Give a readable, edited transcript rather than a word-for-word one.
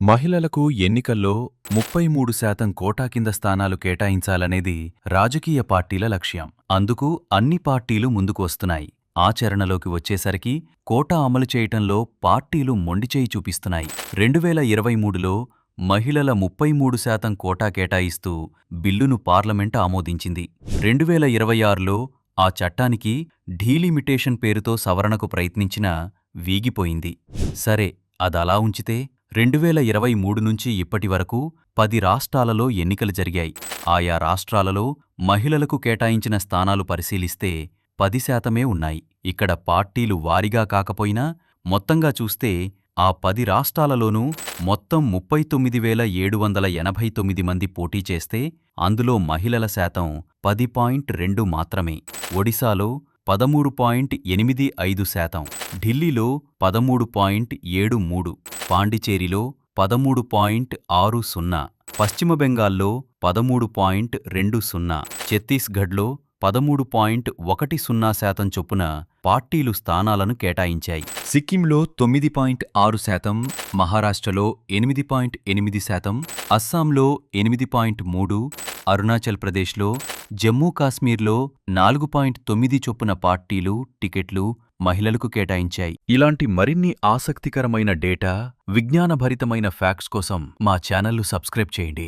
మహిళలకు ఎన్నికల్లో 33% కోటా కింద స్థానాలు కేటాయించాలనేది రాజకీయ పార్టీల లక్ష్యం. అందుకు అన్ని పార్టీలు ముందుకు వస్తున్నాయి. ఆచరణలోకి వచ్చేసరికి కోటా అమలు చేయటంలో పార్టీలు మొండిచేయి చూపిస్తున్నాయి. 2023లో మహిళల 33% కోటా కేటాయిస్తూ బిల్లును పార్లమెంట్ ఆమోదించింది. 2026లో ఆ చట్టానికి డీలిమిటేషన్ పేరుతో సవరణకు ప్రయత్నించినా వీగిపోయింది. సరే, అదలా ఉంచితే 2023 నుంచి ఇప్పటివరకు 10 రాష్ట్రాలలో ఎన్నికలు జరిగాయి. ఆయా రాష్ట్రాలలో మహిళలకు కేటాయించిన స్థానాలు పరిశీలిస్తే 10% ఉన్నాయి. ఇక్కడ పార్టీలు వారీగా కాకపోయినా మొత్తంగా చూస్తే ఆ 10 రాష్ట్రాలలోనూ మొత్తం 39,789 మంది పోటీ చేస్తే అందులో మహిళల శాతం 10.2 మాత్రమే. ఒడిశాలో 13.85%, ఢిల్లీలో 13.73%, పాండిచేరిలో 13.60%, పశ్చిమ బెంగాల్లో 13.20%, ఛత్తీస్గఢ్లో 13.10% చొప్పున పార్టీలు స్థానాలను కేటాయించాయి. సిక్కింలో 9.6%, మహారాష్ట్రలో 8.8%, అస్సాంలో 8.3%, అరుణాచల్ ప్రదేశ్లో, జమ్మూ కాశ్మీర్లో 4.9 చొప్పున పార్టీలు, టికెట్లు మహిళలకు కేటాయించాయి. ఇలాంటి మరిన్ని ఆసక్తికరమైన డేటా, విజ్ఞానభరితమైన ఫ్యాక్ట్స్ కోసం మా ఛానల్ను సబ్స్క్రైబ్ చేయండి.